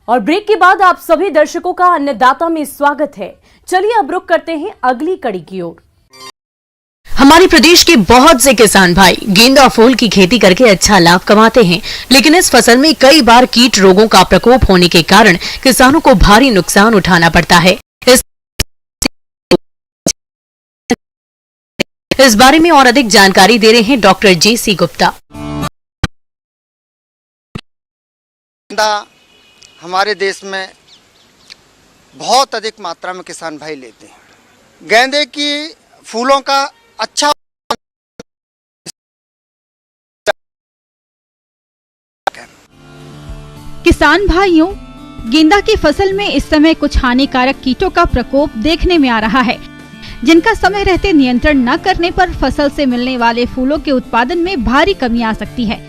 और ब्रेक के बाद आप सभी दर्शकों का अन्नदाता में स्वागत है। चलिए अब रुक करते हैं अगली कड़ी की ओर। हमारे प्रदेश के बहुत से किसान भाई गेंदा फूल की खेती करके अच्छा लाभ कमाते हैं, लेकिन इस फसल में कई बार कीट रोगों का प्रकोप होने के कारण किसानों को भारी नुकसान उठाना पड़ता है। इस बारे में और अधिक जानकारी दे रहे हैं डॉक्टर JC गुप्ता। गेंदा हमारे देश में बहुत अधिक मात्रा में किसान भाई लेते हैं। गेंदे की फूलों का अच्छा किसान भाइयों, गेंदा की फसल में इस समय कुछ हानिकारक कीटों का प्रकोप देखने में आ रहा है, जिनका समय रहते नियंत्रण न करने पर फसल से मिलने वाले फूलों के उत्पादन में भारी कमी आ सकती है।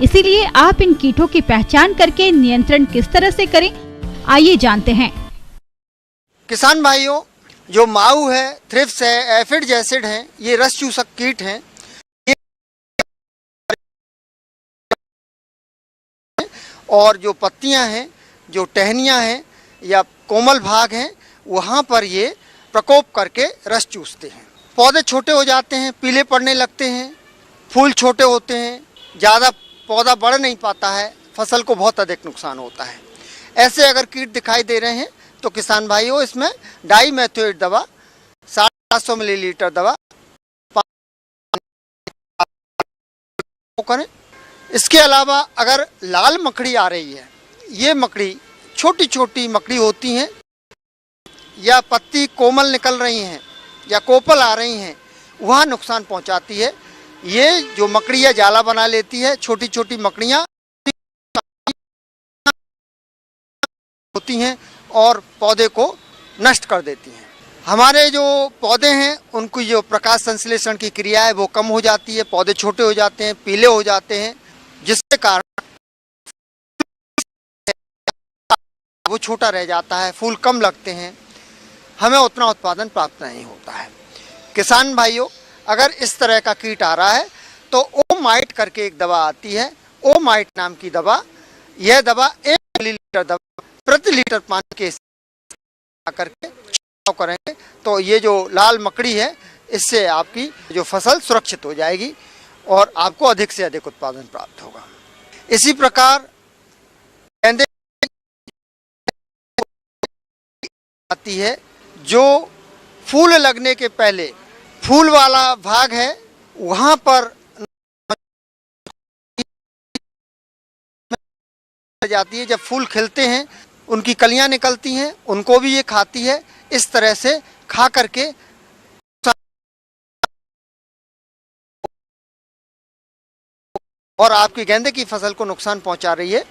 इसीलिए आप इन कीटों की पहचान करके नियंत्रण किस तरह से करें, आइए जानते हैं। किसान भाइयों, जो माऊ है, थ्रिप्स है, एफिड एसिड है, ये रस चूसक कीट हैं। और जो पत्तियां हैं, जो टहनियां हैं या कोमल भाग हैं, वहाँ पर ये प्रकोप करके रस चूसते हैं। पौधे छोटे हो जाते हैं, पीले पड़ने लगते हैं, फूल छोटे होते हैं, ज़्यादा पौधा बढ़ नहीं पाता है, फसल को बहुत अधिक नुकसान होता है। ऐसे अगर कीट दिखाई दे रहे हैं तो किसान भाइयों, इसमें डाईमेथोएट दवा 750 मिलीलीटर दवा करें। इसके अलावा अगर लाल मकड़ी आ रही है, ये मकड़ी छोटी छोटी मकड़ी होती हैं, या पत्ती कोमल निकल रही हैं या कोपल आ रही हैं, वहाँ नुकसान पहुँचाती है। ये जो मकड़ियाँ जाला बना लेती है, छोटी छोटी मकड़ियाँ होती हैं और पौधे को नष्ट कर देती हैं। हमारे जो पौधे हैं, उनकी जो प्रकाश संश्लेषण की क्रिया है वो कम हो जाती है, पौधे छोटे हो जाते हैं, पीले हो जाते हैं, जिसके कारण वो छोटा रह जाता है, फूल कम लगते हैं, हमें उतना उत्पादन प्राप्त नहीं होता है। किसान भाइयों, अगर इस तरह का कीट आ रहा है तो ओमाइट करके एक दवा आती है, ओमाइट नाम की दवा। यह दवा 1 मिलीलीटर दवा प्रति लीटर पानी के करके छिड़काव करेंगे तो ये जो लाल मकड़ी है, इससे आपकी जो फसल सुरक्षित हो जाएगी और आपको अधिक से अधिक उत्पादन प्राप्त होगा। इसी प्रकार गेंदे आती है, जो फूल लगने के पहले फूल वाला भाग है, वहाँ पर जाती है। जब फूल खिलते हैं, उनकी कलियां निकलती हैं, उनको भी ये खाती है। इस तरह से खा करके और आपकी गेंदे की फसल को नुकसान पहुंचा रही है।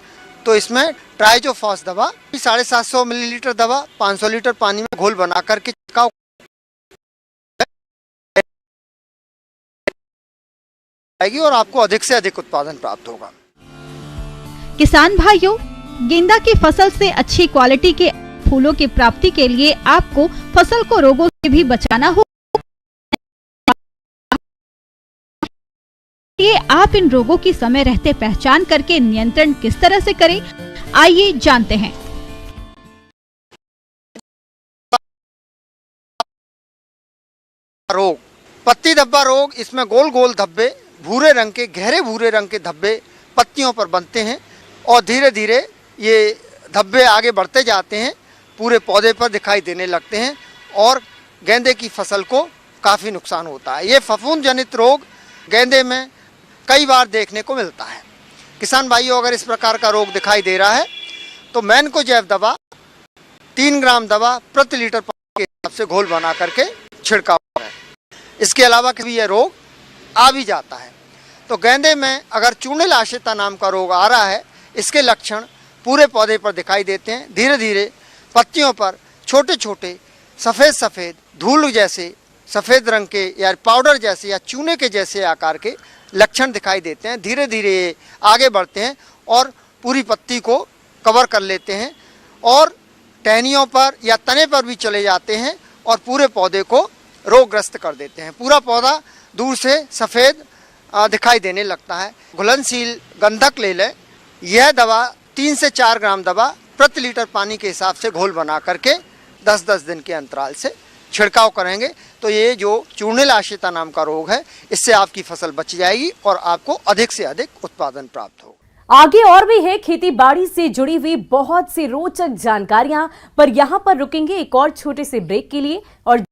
तो इसमें ट्राइजोफॉस दवा 750 मिलीलीटर दवा 500 लीटर पानी में घोल बना करके छिड़काव आएगी और आपको अधिक से अधिक उत्पादन प्राप्त होगा। किसान भाइयों, गेंदा की फसल से अच्छी क्वालिटी के फूलों की प्राप्ति के लिए आपको फसल को रोगों से भी बचाना होगा। ये आप इन रोगों की समय रहते पहचान करके नियंत्रण किस तरह से करें, आइए जानते हैं। रोग, पत्ती धब्बा रोग, इसमें गोल गोल धब्बे, भूरे रंग के, गहरे भूरे रंग के धब्बे पत्तियों पर बनते हैं और धीरे धीरे ये धब्बे आगे बढ़ते जाते हैं, पूरे पौधे पर दिखाई देने लगते हैं और गेंदे की फसल को काफ़ी नुकसान होता है। ये फफूंद जनित रोग गेंदे में कई बार देखने को मिलता है। किसान भाइयों, अगर इस प्रकार का रोग दिखाई दे रहा है तो मैनकोजेब दवा 3 ग्राम दवा प्रति लीटर पानी के हिसाब से घोल बना करके छिड़काव है। इसके अलावा कभी यह रोग आ भी जाता है तो गेंदे में अगर चूर्णिल आश्रिता नाम का रोग आ रहा है, इसके लक्षण पूरे पौधे पर दिखाई देते हैं। धीरे धीरे पत्तियों पर छोटे छोटे सफ़ेद सफ़ेद धूल जैसे सफ़ेद रंग के या पाउडर जैसे या चूने के जैसे आकार के लक्षण दिखाई देते हैं। धीरे धीरे आगे बढ़ते हैं और पूरी पत्ती को कवर कर लेते हैं और टहनियों पर या तने पर भी चले जाते हैं और पूरे पौधे को रोगग्रस्त कर देते हैं। पूरा पौधा दूर से सफ़ेद दिखाई देने लगता है। घुलनशील गंधक ले लें। यह दवा 3 से 4 ग्राम दवा प्रति लीटर पानी के हिसाब से घोल बना करके 10-10 दिन के अंतराल से छिड़काव करेंगे तो ये जो चूर्णिल आश्रिता नाम का रोग है इससे आपकी फसल बच जाएगी और आपको अधिक से अधिक उत्पादन प्राप्त होगा। आगे और भी है खेती बाड़ी से जुड़ी हुई बहुत सी रोचक जानकारियां, पर यहां पर रुकेंगे एक और छोटे से ब्रेक के लिए और